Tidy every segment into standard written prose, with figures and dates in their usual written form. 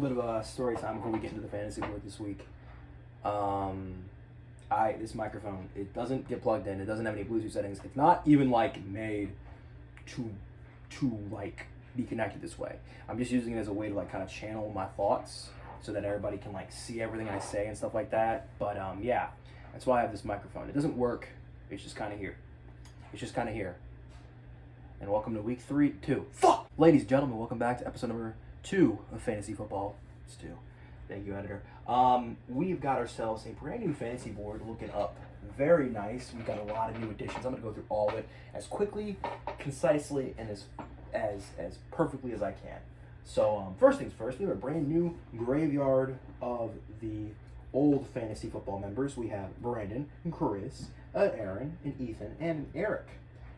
little bit of a story time before we get into the fantasy board this week. This microphone, it doesn't get plugged in. It doesn't have any Bluetooth settings. It's not even like made to like be connected this way. I'm just using it as a way to like kind of channel my thoughts so that everybody can like see everything I say and stuff like that. But yeah, that's why I have this microphone. It doesn't work. It's just kind of here. It's just kind of here. And welcome to week 2. Fuck! Ladies and gentlemen, welcome back to episode number 2 of Fantasy Football. It's 2. Thank you, editor. We've got ourselves a brand new fantasy board looking up. Very nice. We've got a lot of new additions. I'm going to go through all of it as quickly, concisely, and as perfectly as I can. So, first things first, we have a brand new graveyard of the old fantasy football members. We have Brandon and Chris, Aaron and Ethan, and Eric.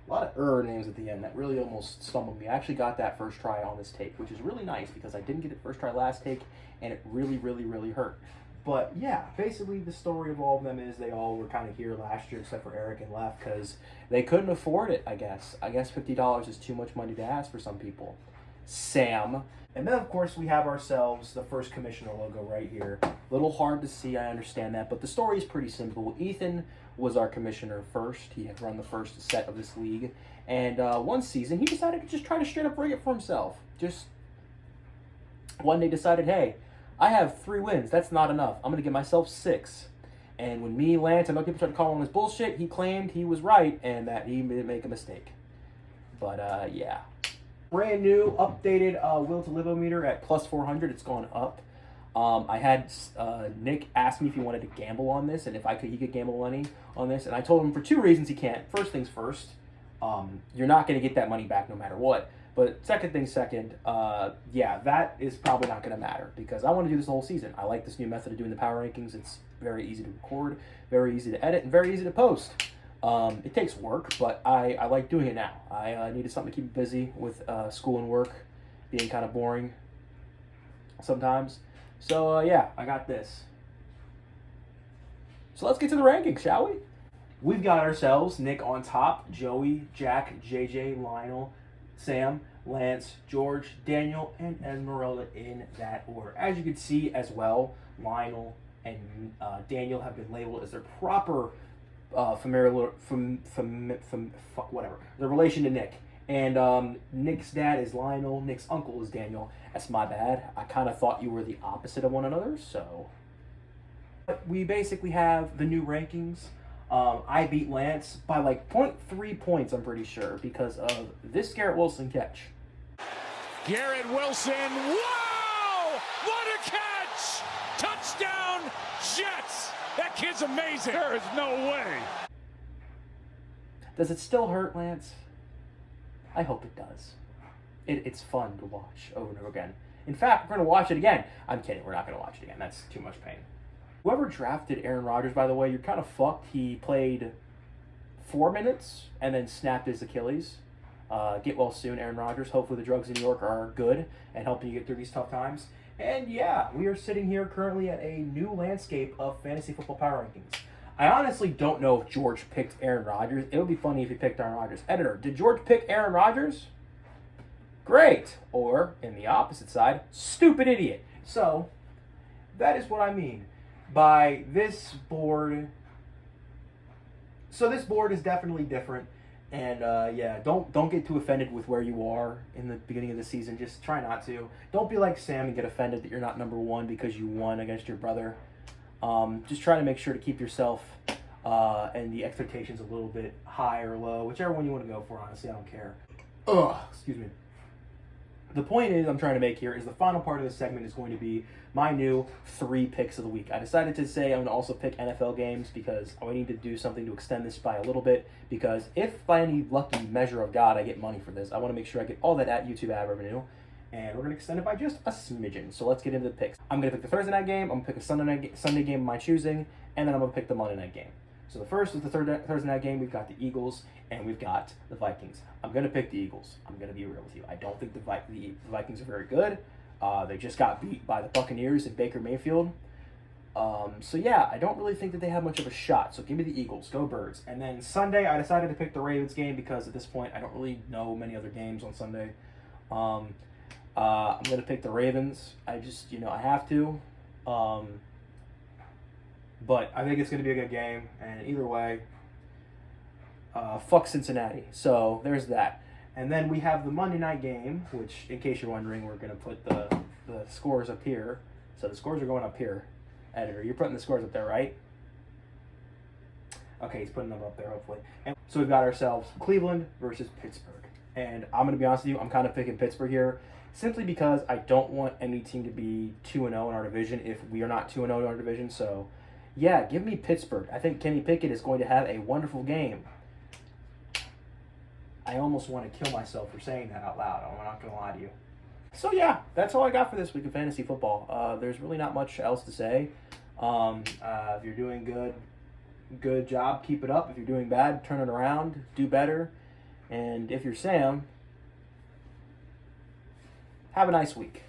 A lot of names at the end. That really almost stumbled me. I actually got that first try on this take, which is really nice because I didn't get it first try last take, and it really, really, really hurt. But yeah, basically the story of all of them is they all were kind of here last year, except for Eric and left because they couldn't afford it, I guess. I guess $50 is too much money to ask for some people. Sam. And then, of course, we have ourselves the first commissioner logo right here. A little hard to see, I understand that, but the story is pretty simple. Ethan was our commissioner first. He had run the first set of this league. And one season, he decided to just try to straight up ring it for himself. Just one day decided, hey, I have 3 wins. That's not enough. I'm going to give myself 6. And when me, Lance, and other people started calling him this bullshit, he claimed he was right and that he didn't make a mistake. But, yeah. Brand new, updated will to live meter at plus 400. It's gone up. I had Nick ask me if he wanted to gamble on this and if he could gamble money on this. And I told him for 2 reasons he can't. First things first, you're not going to get that money back no matter what. But second things second, yeah, that is probably not going to matter because I want to do this the whole season. I like this new method of doing the power rankings. It's very easy to record, very easy to edit, and very easy to post. It takes work, but I like doing it now. I needed something to keep me busy with school and work being kind of boring sometimes. So, yeah, I got this. So let's get to the rankings, shall we? We've got ourselves Nick on top, Joey, Jack, JJ, Lionel, Sam, Lance, George, Daniel, and Esmeralda in that order. As you can see as well, Lionel and Daniel have been labeled as their proper whatever, the relation to Nick. And Nick's dad is Lionel, Nick's uncle is Daniel. That's my bad. I kind of thought you were the opposite of one another, so. But we basically have the new rankings. I beat Lance by like 0.3 points, I'm pretty sure, because of this Garret Wilson catch. Garret Wilson, wow! What a catch! Touchdown, Jets! That kid's amazing. There is no way. Does it still hurt, Lance? I hope it does. It's fun to watch over and over again. In fact, we're going to watch it again. I'm kidding. We're not going to watch it again. That's too much pain. Whoever drafted Aaron Rodgers, by the way, you're kind of fucked. He played 4 minutes and then snapped his Achilles. Get well soon, Aaron Rodgers. Hopefully the drugs in New York are good and helping you get through these tough times. And yeah, we are sitting here currently at a new landscape of fantasy football power rankings. I honestly don't know if George picked Aaron Rodgers. It would be funny if he picked Aaron Rodgers. Editor, did George pick Aaron Rodgers? Great. Or, in the opposite side, stupid idiot. So, that is what I mean by this board. So this board is definitely different. And yeah, don't get too offended with where you are in the beginning of the season. Just try not to. Don't be like Sam and get offended that you're not number 1 because you won against your brother. Just try to make sure to keep yourself and the expectations a little bit high or low, whichever one you want to go for, honestly, I don't care. Excuse me. The point I'm trying to make here is the final part of this segment is going to be my new 3 picks of the week. I decided to say I'm going to also pick NFL games because I need to do something to extend this by a little bit, because if by any lucky measure of God I get money for this, I want to make sure I get all that at YouTube ad revenue. And we're going to extend it by just a smidgen. So let's get into the picks. I'm going to pick the Thursday night game. I'm going to pick a Sunday game of my choosing. And then I'm going to pick the Monday night game. So the first is the Thursday night game. We've got the Eagles and we've got the Vikings. I'm going to pick the Eagles. I'm going to be real with you. I don't think the Vikings are very good. They just got beat by the Buccaneers and Baker Mayfield. So yeah, I don't really think that they have much of a shot. So give me the Eagles. Go Birds. And then Sunday, I decided to pick the Ravens game because at this point, I don't really know many other games on Sunday. I'm going to pick the Ravens. I just, I have to. But I think it's going to be a good game. And either way, fuck Cincinnati. So there's that. And then we have the Monday night game, which, in case you're wondering, we're going to put the scores up here. So the scores are going up here. Editor, you're putting the scores up there, right? Okay, he's putting them up there, hopefully. And so we've got ourselves Cleveland versus Pittsburgh. And I'm going to be honest with you, I'm kind of picking Pittsburgh here simply because I don't want any team to be 2-0 in our division if we are not 2-0 in our division. So, yeah, give me Pittsburgh. I think Kenny Pickett is going to have a wonderful game. I almost want to kill myself for saying that out loud. I'm not going to lie to you. So, yeah, that's all I got for this week of fantasy football. There's really not much else to say. If you're doing good job, keep it up. If you're doing bad, turn it around, do better. And if you're Sam, have a nice week.